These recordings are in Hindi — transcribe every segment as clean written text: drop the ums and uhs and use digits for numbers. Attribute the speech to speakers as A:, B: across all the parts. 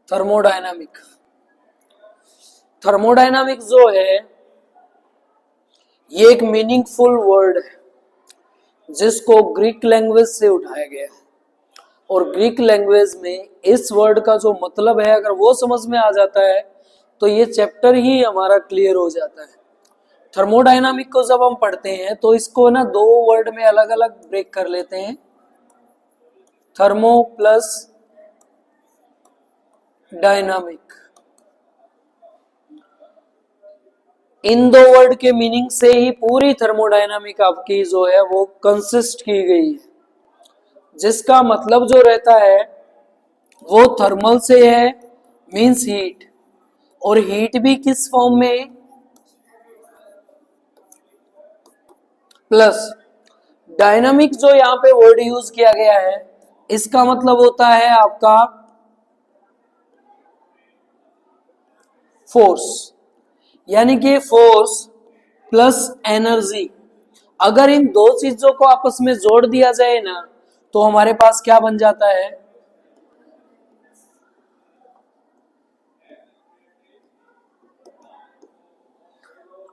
A: थर्मोडायनामिक। थर्मोडायनामिक जो है ये एक मीनिंगफुल वर्ड है जिसको ग्रीक लैंग्वेज से उठाया गया है, और ग्रीक लैंग्वेज में इस वर्ड का जो मतलब है अगर वो समझ में आ जाता है तो ये चैप्टर ही हमारा क्लियर हो जाता है। थर्मोडायनामिक को जब हम पढ़ते हैं तो इसको ना दो वर्ड में अलग अलग ब्रेक कर लेते हैं, थर्मो प्लस डायनामिक। इन दो वर्ड के मीनिंग से ही पूरी थर्मोडायनामिक आपकी जो है वो कंसिस्ट की गई है, जिसका मतलब जो रहता है वो थर्मल से है, मींस हीट, और हीट भी किस फॉर्म में, प्लस डायनामिक जो यहां पे वर्ड यूज किया गया है इसका मतलब होता है आपका फोर्स, यानी कि फोर्स प्लस एनर्जी। अगर इन दो चीजों को आपस में जोड़ दिया जाए ना तो हमारे पास क्या बन जाता है,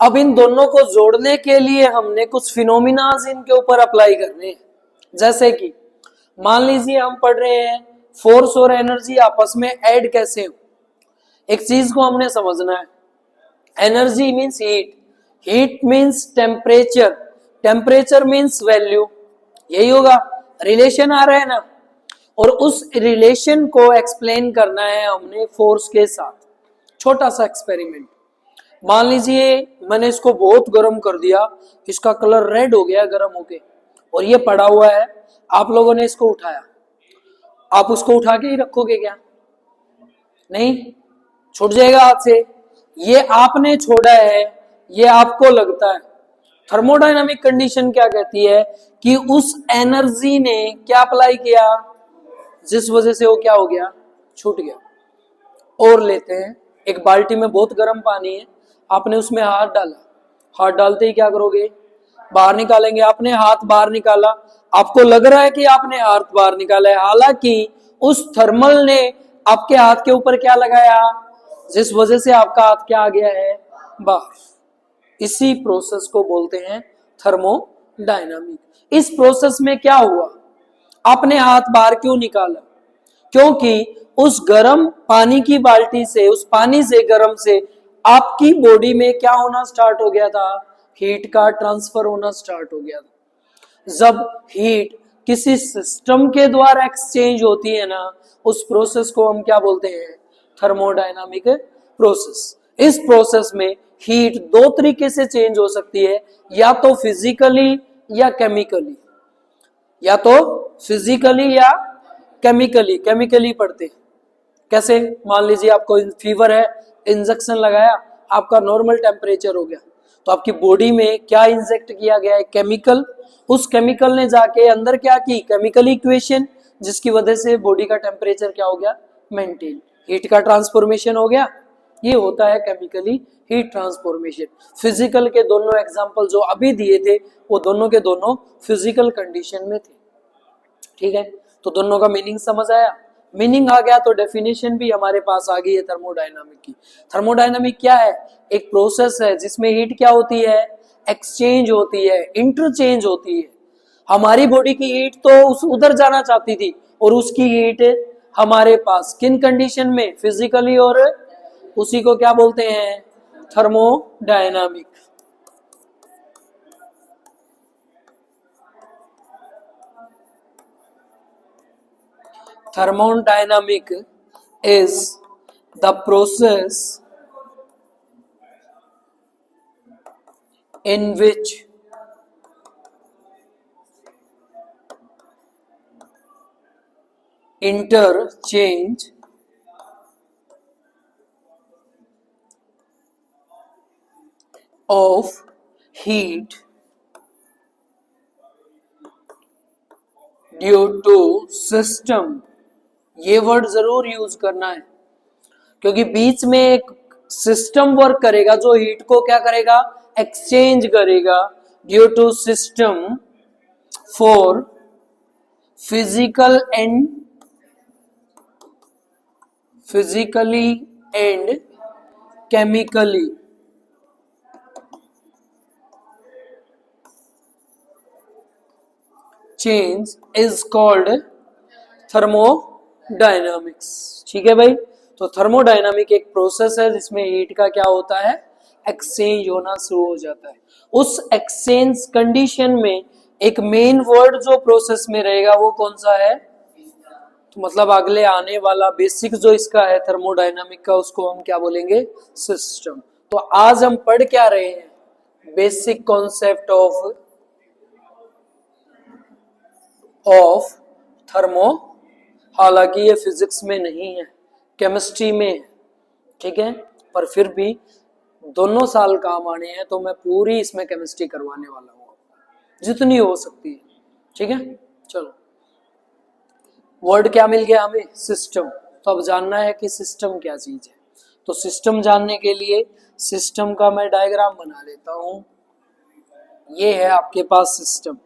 A: अब इन दोनों को जोड़ने के लिए हमने कुछ फिनोमिनाज इनके ऊपर अप्लाई करने हैं। जैसे कि मान लीजिए हम पढ़ रहे हैं फोर्स और एनर्जी आपस में ऐड कैसे हो। एक चीज को हमने समझना है, energy means heat, heat means temperature, temperature means value, यही होगा, रिलेशन आ रहा है ना। और उस रिलेशन को एक्सप्लेन करना है हमने फोर्स के साथ। छोटा सा एक्सपेरिमेंट, मान लीजिए मैंने इसको बहुत गर्म कर दिया, इसका कलर रेड हो गया गर्म होके, और ये पड़ा हुआ है, आप लोगों ने इसको उठाया, आप उसको उठा के ही रखोगे क्या? नहीं, छूट जाएगा हाथ से। ये आपने छोड़ा है, ये आपको लगता है। थर्मोडायनामिक कंडीशन क्या कहती है कि उस एनर्जी ने क्या अप्लाई किया जिस वजह से वो क्या हो गया, छूट गया। और लेते हैं एक बाल्टी में बहुत गर्म पानी है, आपने उसमें हाथ डाला, हाथ डालते ही क्या करोगे, बाहर निकालेंगे। आपने हाथ बाहर निकाला, आपको लग रहा है कि आपने हाथ बाहर निकाला है, हालांकि उस थर्मल ने आपके हाथ के ऊपर क्या लगाया जिस वजह से आपका हाथ क्या आ गया है, बाहर। इसी प्रोसेस को बोलते हैं थर्मोडायनामिक। इस प्रोसेस में क्या हुआ, आपने हाथ बाहर क्यों निकाला, क्योंकि उस गर्म पानी की बाल्टी से, उस पानी से गर्म से आपकी बॉडी में क्या होना स्टार्ट हो गया था, हीट का ट्रांसफर होना स्टार्ट हो गया था। जब हीट किसी सिस्टम के द्वारा एक्सचेंज होती है ना, उस प्रोसेस को हम क्या बोलते हैं, थर्मोडायनामिक प्रोसेस। इस प्रोसेस में हीट दो तरीके से चेंज हो सकती है, या तो फिजिकली या केमिकली, या तो फिजिकली या केमिकली। केमिकली पढ़ते हैं कैसे, मान लीजिए आपको फीवर है, इंजेक्शन लगाया, आपका नॉर्मल टेम्परेचर हो गया, तो आपकी बॉडी में क्या इंजेक्ट किया गया है, केमिकल। उस केमिकल ने जाके अंदर क्या की, केमिकल इक्वेशन, जिसकी वजह से बॉडी का टेम्परेचर क्या हो गया, मेंटेन, हीट का ट्रांसफॉर्मेशन हो गया। ये होता है केमिकली हीट ट्रांसफॉर्मेशन। फिजिकल के दोनों एग्जांपल जो अभी दिए थे वो दोनों के दोनों फिजिकल कंडीशन में थे। ठीक है, तो दोनों का मीनिंग समझ आया, मीनिंग आ गया तो डेफिनेशन भी हमारे पास आ गई है थर्मोडायनामिक की। थर्मोडायनामिक क्या है, एक प्रोसेस है जिसमें हीट क्या होती है, एक्सचेंज होती है, इंटरचेंज होती है। हमारी बॉडी की हीट तो उस उधर जाना चाहती थी, और उसकी हीट हमारे पास किन कंडीशन में, फिजिकली, और उसी को क्या बोलते हैं, thermodynamic. Thermodynamic is the process in which interchange of heat due to system, ये वर्ड जरूर यूज करना है क्योंकि बीच में एक सिस्टम वर्क करेगा जो हीट को क्या करेगा, एक्सचेंज करेगा, due to system for physical and physically and chemically change is called thermodynamics. ठीक है भाई, तो थर्मोडायनामिक एक प्रोसेस है जिसमें हीट का क्या होता है, एक्सचेंज होना शुरू हो जाता है। उस एक्सचेंज कंडीशन में एक मेन वर्ड जो प्रोसेस में रहेगा वो कौन सा है, तो मतलब अगले आने वाला बेसिक जो इसका है थर्मोडायनामिक का, उसको हम क्या बोलेंगे, सिस्टम। तो आज हम पढ़ क्या रहे हैं, बेसिक कॉन्सेप्ट ऑफ थर्मो। हालांकि ये फिजिक्स में नहीं है, केमिस्ट्री में है, ठीक है, पर फिर भी दोनों साल काम आने हैं, तो मैं पूरी इसमें केमिस्ट्री करवाने वाला हूँ जितनी हो सकती है। ठीक है, चलो, वर्ड क्या मिल गया हमें, सिस्टम। तो अब जानना है कि सिस्टम क्या चीज है। तो सिस्टम जानने के लिए सिस्टम का मैं डायग्राम बना लेता हूं। ये है आपके पास सिस्टम।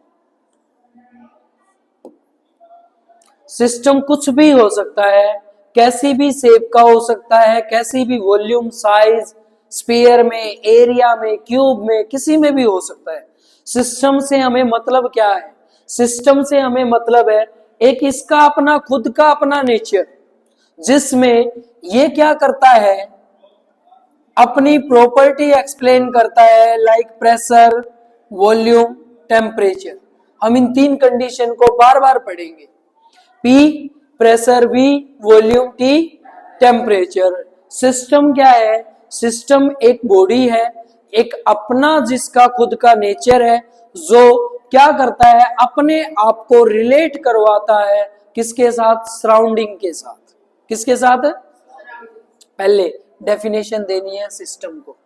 A: सिस्टम कुछ भी हो सकता है, कैसी भी शेप का हो सकता है, कैसी भी वॉल्यूम, साइज, स्फीयर में, एरिया में, क्यूब में, किसी में भी हो सकता है। सिस्टम से हमें मतलब क्या है, सिस्टम से हमें मतलब है एक इसका अपना खुद का अपना नेचर, जिसमें ये क्या करता है, अपनी प्रॉपर्टी एक्सप्लेन करता है, लाइक प्रेशर, वॉल्यूम, टेम्परेचर। हम इन तीन कंडीशन को बार बार पढ़ेंगे, P pressure, V volume, T temperature. System क्या है, सिस्टम एक बॉडी है, एक अपना जिसका खुद का नेचर है, जो क्या करता है, अपने आप को रिलेट करवाता है किसके साथ, सराउंडिंग के साथ। किसके साथ, पहले डेफिनेशन देनी है सिस्टम को।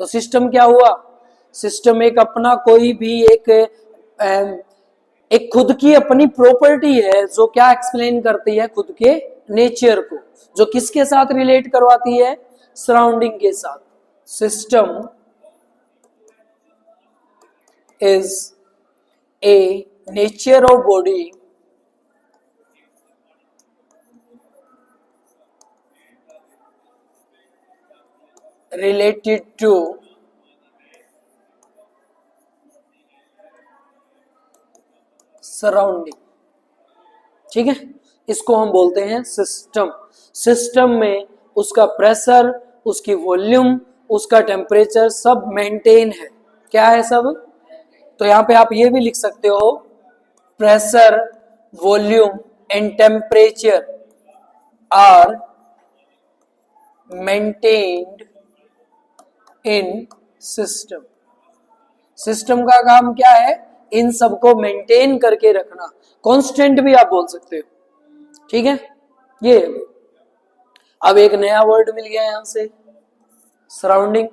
A: तो सिस्टम क्या हुआ, सिस्टम एक अपना कोई भी एक खुद की अपनी प्रॉपर्टी है जो क्या एक्सप्लेन करती है, खुद के नेचर को, जो किसके साथ रिलेट करवाती है, सराउंडिंग के साथ। System is a nature of body related to surrounding. ठीक है, इसको हम बोलते हैं सिस्टम। सिस्टम में उसका प्रेशर, उसकी वॉल्यूम, उसका टेम्परेचर सब मेंटेन है। क्या है सब, तो यहां पे आप ये भी लिख सकते हो, pressure, volume and temperature are maintained in system. System का काम क्या है, इन सबको मेंटेन करके रखना, कांस्टेंट भी आप बोल सकते हो। ठीक है, ये अब एक नया वर्ड मिल गया यहां से, सराउंडिंग।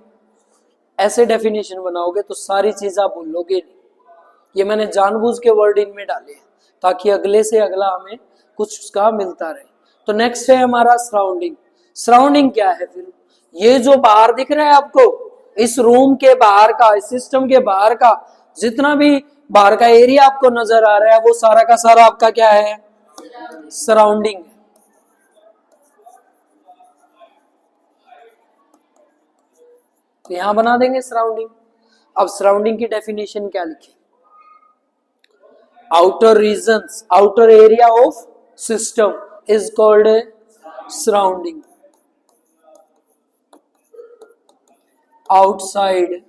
A: ऐसे डेफिनेशन बनाओगे तो सारी चीज आप भूलोगे नहीं। ये मैंने जानबूझ के वर्ड इनमें डाले हैं ताकि अगले से अगला हमें कुछ उसका मिलता रहे। तो नेक्स्ट है हमारा सराउंडिंग। सराउंडिंग क्या है फिर, ये जो बाहर दिख रहा है आपको, इस रूम के बाहर का, इस सिस्टम के बाहर का जितना भी बाहर का एरिया आपको नजर आ रहा है, वो सारा का सारा आपका क्या है, सराउंडिंग है। तो यहां बना देंगे सराउंडिंग। अब सराउंडिंग की डेफिनेशन क्या लिखे, outer regions, outer area of system is called surrounding. Outside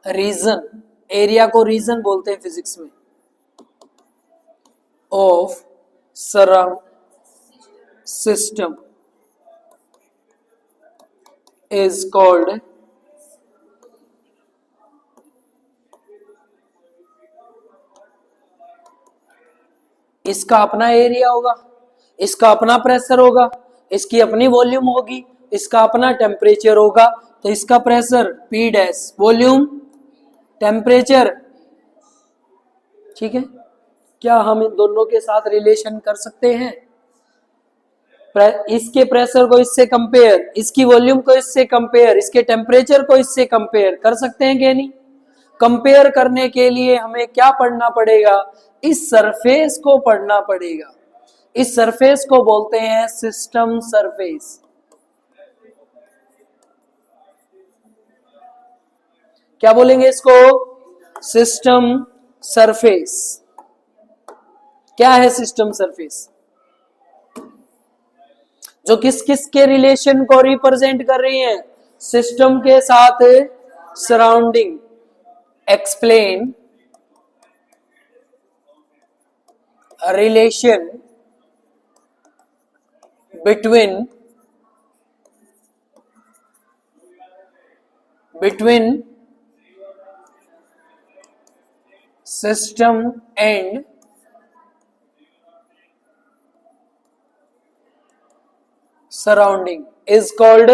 A: region, area को रीजन बोलते हैं फिजिक्स में, of surround system is called इसका अपना एरिया होगा, इसका अपना प्रेशर होगा, इसकी अपनी वॉल्यूम होगी, इसका अपना टेम्परेचर होगा। तो इसका pressure P dash, volume, temperature. ठीक है, क्या हम इन दोनों के साथ रिलेशन कर सकते हैं, इसके प्रेशर को इससे कंपेयर, इसकी वॉल्यूम को इससे कंपेयर, इसके टेम्परेचर को इससे कंपेयर कर सकते हैं कि नहीं। कंपेयर करने के लिए हमें क्या पढ़ना पड़ेगा, इस सरफेस को पढ़ना पड़ेगा। इस सरफेस को बोलते हैं सिस्टम सरफेस। क्या बोलेंगे इसको? System surface. क्या है सिस्टम सरफेस? जो किस किस के रिलेशन को रिप्रेजेंट कर रही है? सिस्टम के साथ surrounding. Explain relation between system and surrounding is called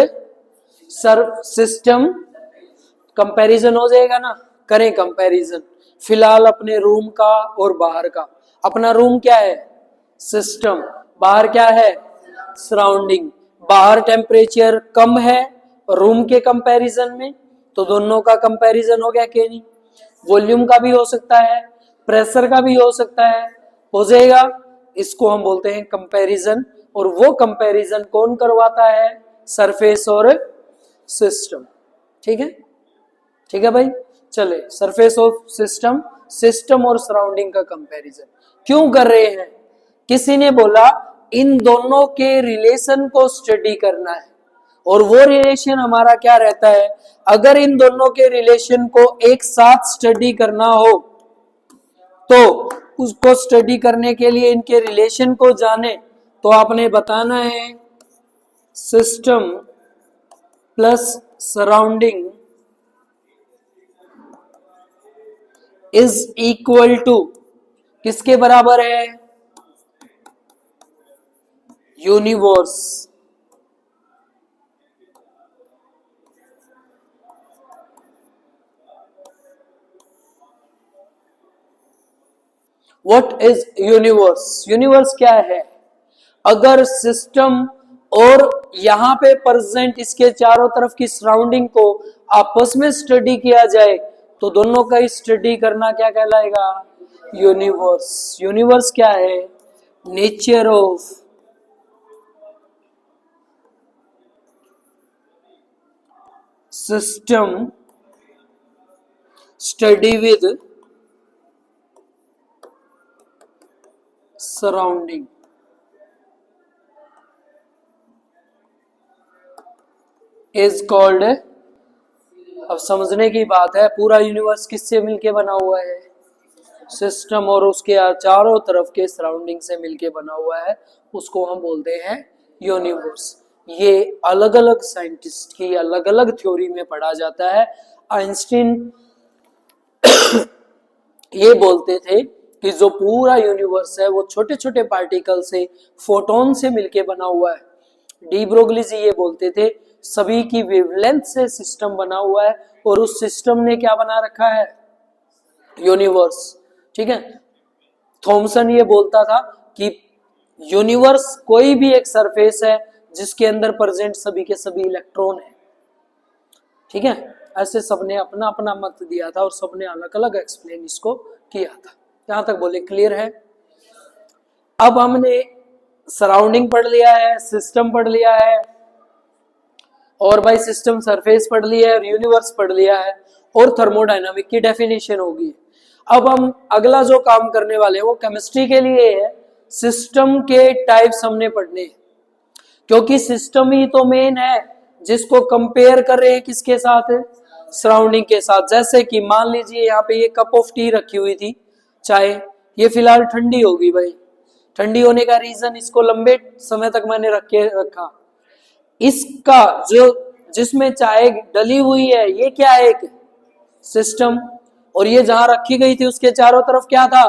A: system। Comparison हो जाएगा ना, करें कंपैरिजन फिलहाल अपने रूम का और बाहर का। अपना रूम क्या है? सिस्टम। बाहर क्या है? सराउंडिंग। बाहर टेम्परेचर कम है रूम के कंपैरिजन में, तो दोनों का कंपैरिजन हो गया कि नहीं? वॉल्यूम का भी हो सकता है, प्रेशर का भी हो सकता है, हो जाएगा। इसको हम बोलते हैं कंपैरिजन। और वो कंपैरिजन कौन करवाता है? सरफेस और सिस्टम। ठीक है, ठीक है भाई। चले, सरफेस ऑफ सिस्टम, सिस्टम और सराउंडिंग का कंपैरिजन क्यों कर रहे हैं? किसी ने बोला इन दोनों के रिलेशन को स्टडी करना है, और वो रिलेशन हमारा क्या रहता है? अगर इन दोनों के रिलेशन को एक साथ स्टडी करना हो तो उसको स्टडी करने के लिए इनके रिलेशन को जाने, तो आपने बताना है system plus surrounding is equal to, किसके बराबर है? Universe. What is universe? Universe क्या है? अगर सिस्टम और यहां पे प्रेजेंट इसके चारों तरफ की सराउंडिंग को आपस में स्टडी किया जाए तो दोनों का स्टडी करना क्या कहलाएगा? यूनिवर्स। यूनिवर्स क्या है? Nature of system study with surrounding is called. अब समझने की बात है, पूरा यूनिवर्स किससे मिलके बना हुआ है? सिस्टम और उसके चारों तरफ के सराउंडिंग से मिलके बना हुआ है, उसको हम बोलते हैं यूनिवर्स। ये अलग अलग साइंटिस्ट की अलग अलग थ्योरी में पढ़ा जाता है। आइंस्टीन ये बोलते थे कि जो पूरा यूनिवर्स है वो छोटे छोटे पार्टिकल से, फोटोन से मिलके बना हुआ है। डी ब्रोगली जी ये बोलते थे सभी की वेवलेंथ से सिस्टम बना हुआ है, और उस सिस्टम ने क्या बना रखा है? यूनिवर्स। ठीक है। थॉमसन ये बोलता था कि यूनिवर्स कोई भी एक सरफेस है जिसके अंदर प्रेजेंट सभी के सभी इलेक्ट्रॉन है। ठीक है, ऐसे सबने अपना अपना मत दिया था और सबने अलग अलग एक्सप्लेन इसको किया था। यहां तक बोले क्लियर है? अब हमने सराउंडिंग पढ़ लिया है, सिस्टम पढ़ लिया है, और भाई सिस्टम सरफेस पढ़ लिया है, और यूनिवर्स पढ़ लिया है, और थर्मोडायनामिक की डेफिनेशन होगी। अब हम अगला जो काम करने वाले हैं वो केमिस्ट्री के लिए है। सिस्टम के टाइप्स हमने पढ़ने हैं, क्योंकि सिस्टम ही तो मेन है जिसको कंपेयर कर रहे हैं किसके साथ? सराउंडिंग के साथ। जैसे कि मान लीजिए यहाँ पे ये कप ऑफ टी रखी हुई थी, चाय, ये फिलहाल ठंडी होगी भाई। ठंडी होने का रीजन, इसको लंबे समय तक मैंने रखा। इसका जो जिसमें चाय डली हुई है ये क्या है? एक सिस्टम। और ये जहां रखी गई थी उसके चारों तरफ क्या था?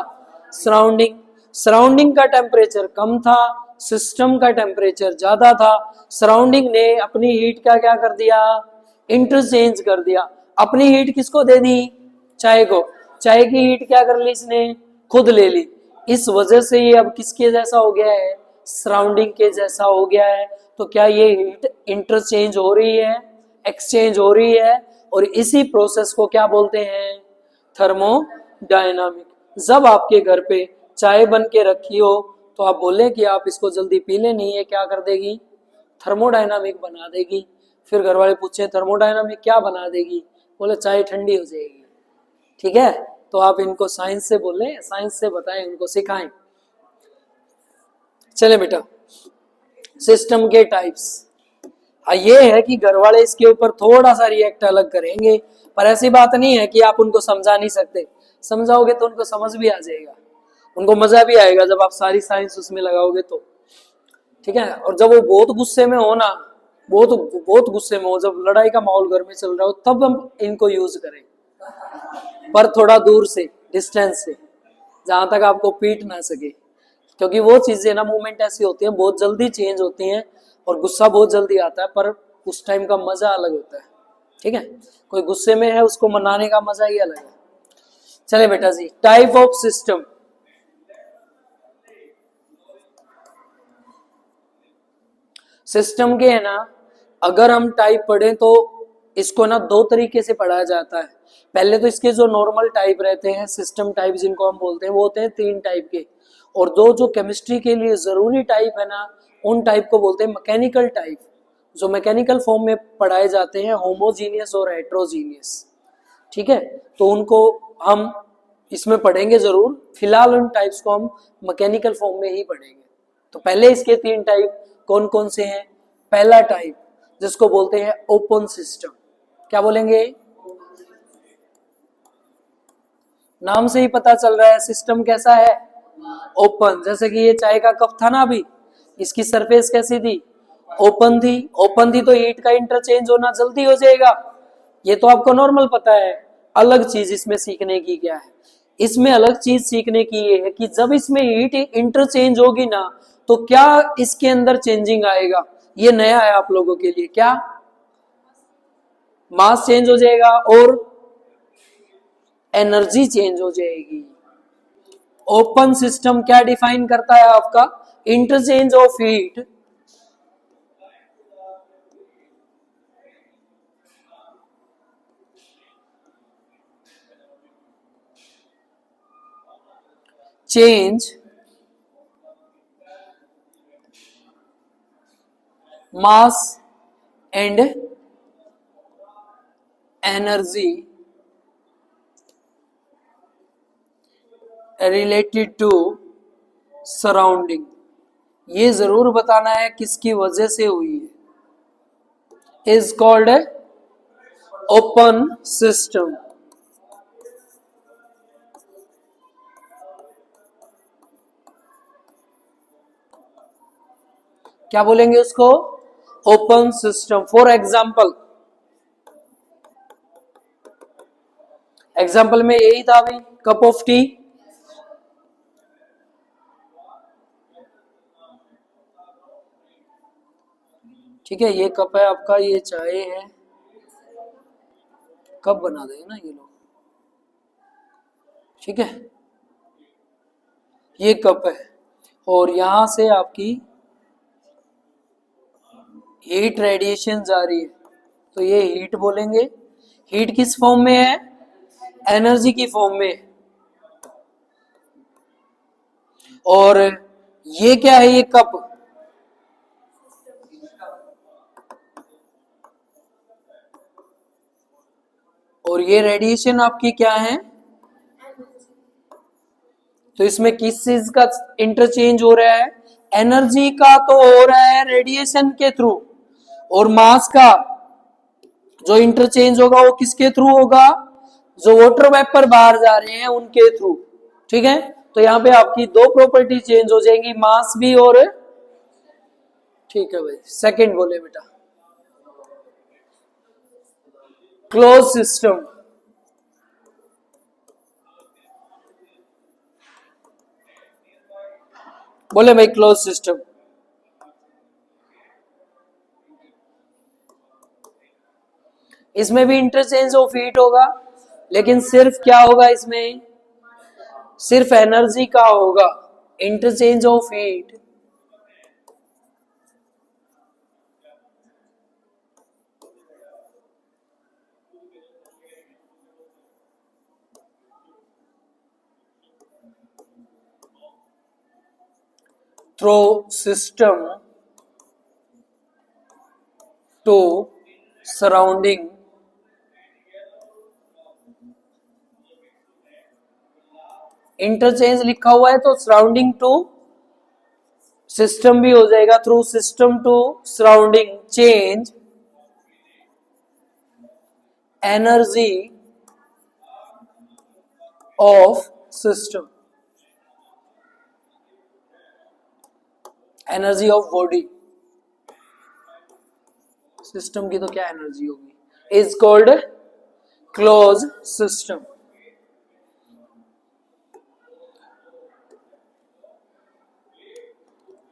A: सराउंडिंग। सराउंडिंग का टेम्परेचर कम था, सिस्टम का टेम्परेचर ज्यादा था। सराउंडिंग ने अपनी हीट का क्या कर दिया? इंटरचेंज कर दिया। अपनी हीट किसको दे दी? चाय को। चाय की हीट क्या कर ली इसने? खुद ले ली। इस वजह से ये अब किसके जैसा हो गया है? सराउंडिंग के जैसा हो गया है। तो क्या ये हीट इंटरचेंज हो रही है, एक्सचेंज हो रही है, और इसी प्रोसेस को क्या बोलते हैं? थर्मोडायनामिक। जब आपके घर पे चाय बन के रखी हो तो आप बोले कि आप इसको जल्दी पी ले, नहीं है क्या कर देगी, थर्मोडायनामिक बना देगी। फिर घर वाले पूछे थर्मोडायनामिक क्या बना देगी, बोले चाय ठंडी हो जाएगी। ठीक है, तो आप इनको साइंस से बोले, साइंस से बताएं, उनको सिखाएं। चले बेटा, सिस्टम के टाइप्स। ये है कि घर वाले इसके ऊपर थोड़ा सा रिएक्ट अलग करेंगे, पर ऐसी बात नहीं है कि आप उनको समझा नहीं सकते। समझाओगे तो उनको समझ भी आ जाएगा, उनको मजा भी आएगा जब आप सारी साइंस उसमें लगाओगे तो। ठीक है, और जब वो बहुत गुस्से में हो ना, बहुत बहुत गुस्से में हो, जब लड़ाई का माहौल घर में चल रहा हो, तब हम इनको यूज करें, पर थोड़ा दूर से, डिस्टेंस से, जहां तक आपको पीट ना सके। क्योंकि वो चीजें ना, मूवमेंट ऐसी होती है, बहुत जल्दी चेंज होती हैं और गुस्सा बहुत जल्दी आता है, पर उस टाइम का मजा अलग होता है। ठीक है, कोई गुस्से में है, उसको मनाने का मजा ही अलग है। चले बेटा जी, टाइप ऑफ सिस्टम। सिस्टम के है ना, अगर हम टाइप पढ़ें तो इसको ना दो तरीके से पढ़ाया जाता है। पहले तो इसके जो नॉर्मल टाइप रहते हैं, सिस्टम टाइप जिनको हम बोलते हैं, वो होते हैं 3 टाइप के। और दो जो केमिस्ट्री के लिए जरूरी टाइप है ना, उन टाइप को बोलते हैं मैकेनिकल टाइप, जो मैकेनिकल फॉर्म में पढ़ाए जाते हैं, होमोजीनियस और हेट्रोजीनियस। ठीक है, तो उनको हम इसमें पढ़ेंगे जरूर, फिलहाल उन टाइप्स को हम मैकेनिकल फॉर्म में ही पढ़ेंगे। तो पहले इसके 3 टाइप कौन कौन से हैं। पहला टाइप जिसको बोलते हैं ओपन सिस्टम। क्या बोलेंगे, नाम से ही पता चल रहा है सिस्टम कैसा है, ओपन। जैसे कि ये चाय का कप था ना अभी, इसकी सरफेस कैसी थी, ओपन थी। ओपन थी तो हीट का इंटरचेंज होना जल्दी हो जाएगा, ये तो आपको नॉर्मल पता है। अलग चीज इसमें सीखने की क्या है, इसमें अलग चीज सीखने की ये है कि जब इसमें हीट इंटरचेंज होगी ना, तो क्या इसके अंदर चेंजिंग आएगा। ये नया है आप लोगों के लिए, क्या मास चेंज हो जाएगा और एनर्जी चेंज हो जाएगी। ओपन सिस्टम क्या डिफाइन करता है आपका, interchange of heat change mass and energy related to surrounding। ये जरूर बताना है किसकी वजह से हुई है, इज कॉल्ड ओपन सिस्टम। क्या बोलेंगे उसको, open system. For example, example में यही था भाई, कप ऑफ टी। ठीक है, ये कप है आपका, ये चाय है, कप बना देंगे ना ये लोग। ठीक है, ये कप है और यहां से आपकी हीट रेडिएशन जा रही है, तो ये हीट बोलेंगे। हीट किस फॉर्म में है, एनर्जी की फॉर्म में। और ये क्या है, ये कप, और ये रेडिएशन आपकी क्या है। तो इसमें किस चीज का इंटरचेंज हो रहा है, एनर्जी का तो हो रहा है रेडिएशन के थ्रू, और मास का जो इंटरचेंज होगा वो किसके थ्रू होगा, जो वाटर वेपर बाहर जा रहे हैं उनके थ्रू। ठीक है, तो यहाँ पे आपकी दो प्रॉपर्टी चेंज हो जाएंगी, मास भी और, ठीक है भाई। सेकंड बोले बेटा, क्लोज सिस्टम। बोले भाई क्लोज सिस्टम। इसमें भी इंटरचेंज ऑफ हीट होगा, लेकिन सिर्फ क्या होगा इसमें, सिर्फ एनर्जी का होगा, interchange of heat through system to surrounding interchange लिखा हुआ है तो सराउंडिंग टू सिस्टम भी हो जाएगा, through system to surrounding change energy of system, energy of body, system की तो क्या एनर्जी होगी, is called close system.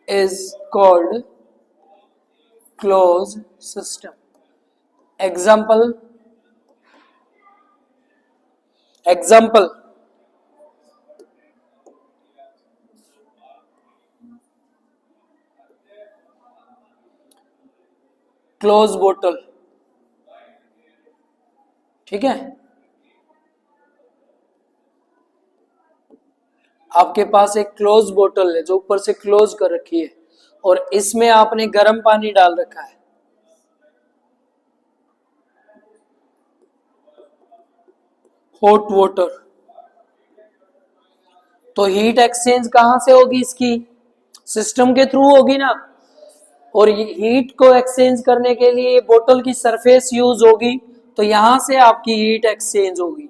A: is called closed system. Example, close बोतल, ठीक है, आपके पास एक क्लोज बोतल है जो ऊपर से क्लोज कर रखी है और इसमें आपने गर्म पानी डाल रखा है, हॉट वाटर, तो हीट एक्सचेंज कहां से होगी इसकी, सिस्टम के थ्रू होगी ना, और हीट को एक्सचेंज करने के लिए बोतल की सरफेस यूज होगी, तो यहां से आपकी हीट एक्सचेंज होगी।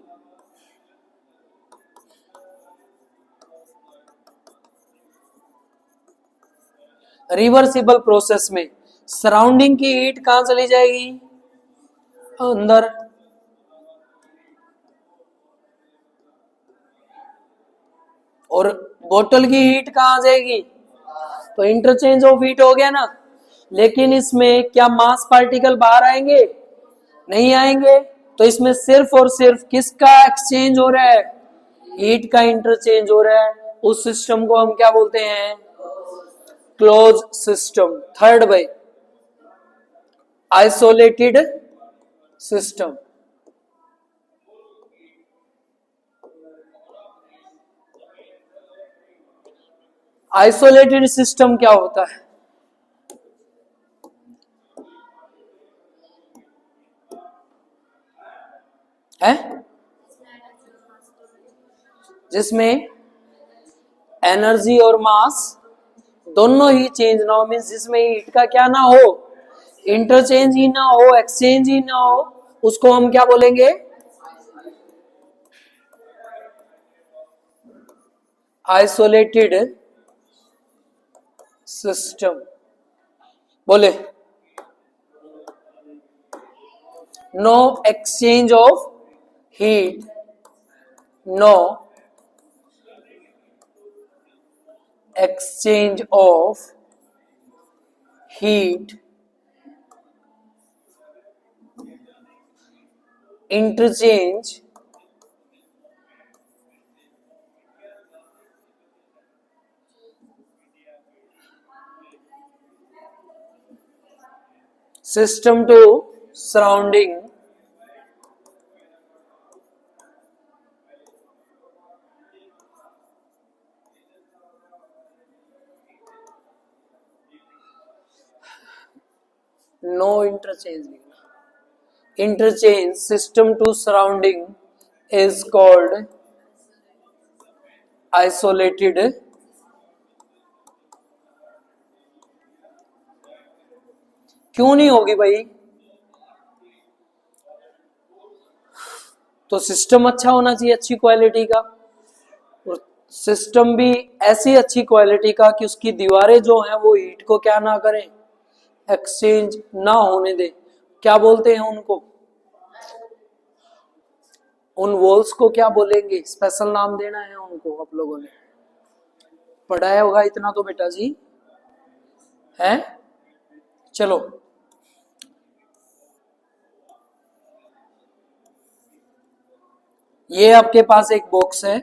A: रिवर्सिबल प्रोसेस में सराउंडिंग की हीट कहां चली जाएगी, अंदर, और बोतल की हीट कहां आ जाएगी, तो इंटरचेंज ऑफ हीट हो गया ना। लेकिन इसमें क्या मास पार्टिकल बाहर आएंगे, नहीं आएंगे, तो इसमें सिर्फ और सिर्फ किसका एक्सचेंज हो रहा है, हीट का इंटरचेंज हो रहा है। उस सिस्टम को हम क्या बोलते हैं, क्लोज सिस्टम। थर्ड भाई, आइसोलेटेड सिस्टम। आइसोलेटेड सिस्टम क्या होता है, जिसमें एनर्जी और मास दोनों ही चेंज ना हो, मीन्स जिसमें हीट का क्या ना हो, इंटरचेंज ही ना हो, एक्सचेंज ही ना हो, उसको हम क्या बोलेंगे, आइसोलेटेड सिस्टम। बोले, no exchange of heat, no exchange of heat, interchange system to surrounding no interchange, interchange system to surrounding is called isolated क्यों नहीं होगी भाई, तो सिस्टम अच्छा होना चाहिए, अच्छी क्वालिटी का, और सिस्टम भी ऐसी अच्छी क्वालिटी का कि उसकी दीवारें जो हैं वो हीट को क्या ना करें, एक्सचेंज ना होने दे। क्या बोलते हैं उनको, उन वॉल्स को क्या बोलेंगे, स्पेशल नाम देना है उनको, आप लोगों ने पढ़ाया होगा इतना तो बेटा जी है। चलो, ये आपके पास एक बॉक्स है,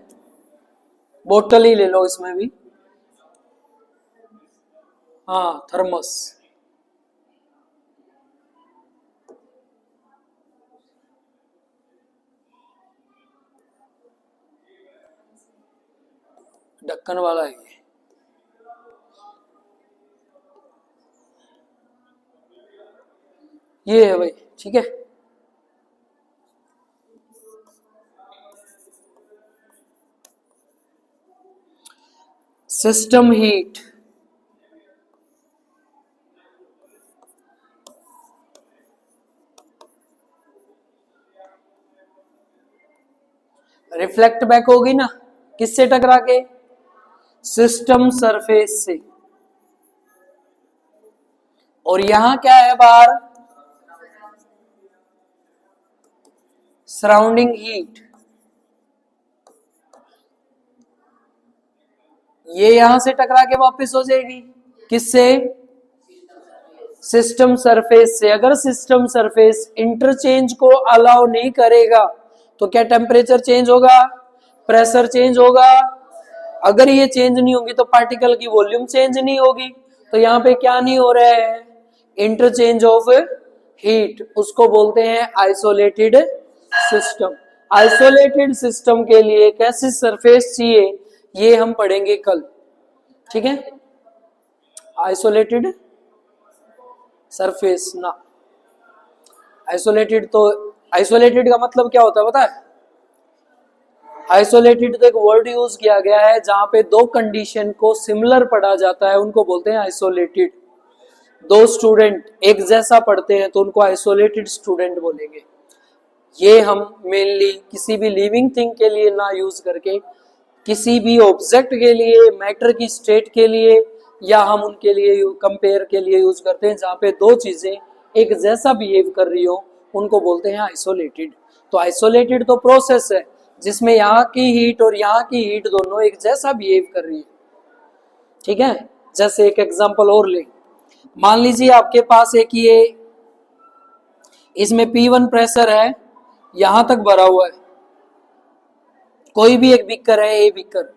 A: बोतल ही ले लो इसमें भी, हाँ थर्मस, ढक्कन वाला है ये, ये है भाई, ठीक है। सिस्टम हीट, रिफ्लेक्ट बैक होगी ना, किससे टकरा के? सिस्टम सरफेस से। और यहां क्या है बाहर? Surrounding heat. ये यहां से टकरा के वापस हो जाएगी, किससे? सिस्टम सरफेस से। अगर सिस्टम सरफेस इंटरचेंज को अलाउ नहीं करेगा तो क्या टेम्परेचर चेंज होगा, प्रेशर चेंज होगा? अगर ये चेंज नहीं होगी तो पार्टिकल की वॉल्यूम चेंज नहीं होगी। तो यहाँ पे क्या नहीं हो रहा है? Interchange of heat. उसको बोलते हैं आइसोलेटेड सिस्टम। आइसोलेटेड सिस्टम के लिए कैसी सरफेस चाहिए ये हम पढ़ेंगे कल, ठीक है। आइसोलेटेड सरफेस ना, आइसोलेटेड तो, आइसोलेटेड का मतलब क्या होता है पता है? आइसोलेटेड तो एक वर्ड यूज किया गया है जहां पे दो कंडीशन को सिमिलर पढ़ा जाता है, उनको बोलते हैं आइसोलेटेड। दो स्टूडेंट एक जैसा पढ़ते हैं तो उनको आइसोलेटेड स्टूडेंट बोलेंगे। ये हम मेनली किसी भी लिविंग थिंग के लिए ना यूज करके किसी भी ऑब्जेक्ट के लिए, मैटर की स्टेट के लिए, या हम उनके लिए कंपेयर के लिए यूज करते हैं जहां पे दो चीजें एक जैसा बिहेव कर रही हो, उनको बोलते हैं आइसोलेटेड। तो आइसोलेटेड तो प्रोसेस है जिसमें यहाँ की हीट और यहाँ की हीट दोनों एक जैसा बिहेव कर रही है, ठीक है। जैसे एक एग्जांपल और ले, मान लीजिए आपके पास एक ये, इसमें P1 प्रेशर है, यहां तक भरा हुआ है, कोई भी एक बीकर है ए बीकर,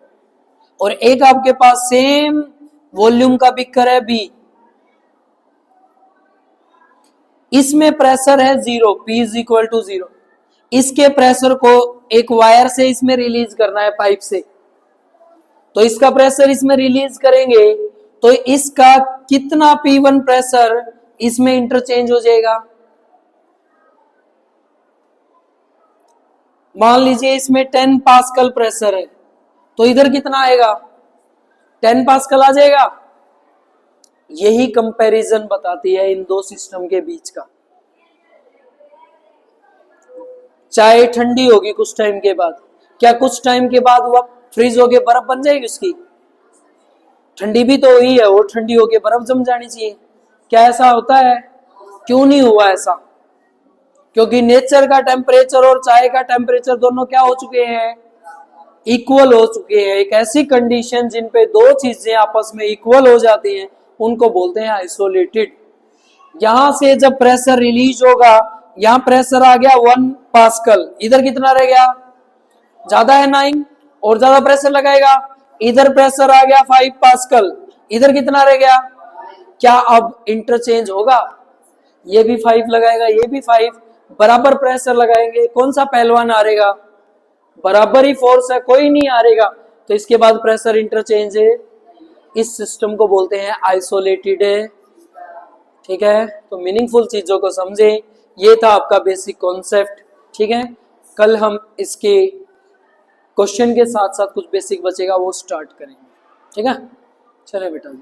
A: और एक आपके पास सेम वॉल्यूम का बीकर है बी, इसमें प्रेशर है 0, P इज इक्वल टू 0। इसके प्रेशर को एक वायर से इसमें रिलीज करना है, पाइप से, तो इसका प्रेशर इसमें रिलीज करेंगे तो इसका कितना P1 प्रेशर इसमें इंटरचेंज हो जाएगा। मान लीजिए इसमें 10 पास्कल प्रेशर है तो इधर कितना आएगा? 10 पास्कल आ जाएगा। यही कंपैरिजन बताती है इन दो सिस्टम के बीच का। चाय ठंडी होगी कुछ टाइम के बाद, क्या कुछ टाइम के बाद वह फ्रीज होके बर्फ बन जाएगी उसकी? ठंडी भी तो हुई है, वो ठंडी होके बर्फ जम जानी चाहिए। क्या ऐसा होता है? क्यों नहीं हुआ ऐसा? क्योंकि नेचर का टेम्परेचर और चाय का टेम्परेचर दोनों क्या हो चुके हैं? इक्वल हो चुके हैं। एक ऐसी कंडीशन जिन पे दो चीजें आपस में इक्वल हो जाती हैं उनको बोलते हैं आइसोलेटेड। यहां से जब प्रेशर रिलीज होगा, यहां प्रेशर आ गया 1 पास्कल, इधर कितना रह गया? ज्यादा है 9, और ज्यादा प्रेशर लगाएगा, इधर प्रेशर आ गया 5 पास्कल, इधर कितना रह गया? क्या अब इंटरचेंज होगा? ये भी 5 लगाएगा, ये भी 5, बराबर प्रेशर लगाएंगे, कौन सा पहलवान हारेगा? बराबर ही फोर्स है, कोई नहीं हारेगा। तो इसके बाद प्रेशर इंटरचेंज है। इस सिस्टम को बोलते हैं आइसोलेटेड, ठीक है। तो मीनिंगफुल चीजों को समझे, ये था आपका बेसिक कॉन्सेप्ट, ठीक है। कल हम इसके क्वेश्चन के साथ साथ कुछ बेसिक बचेगा वो स्टार्ट करेंगे, ठीक है। चले बेटा जी।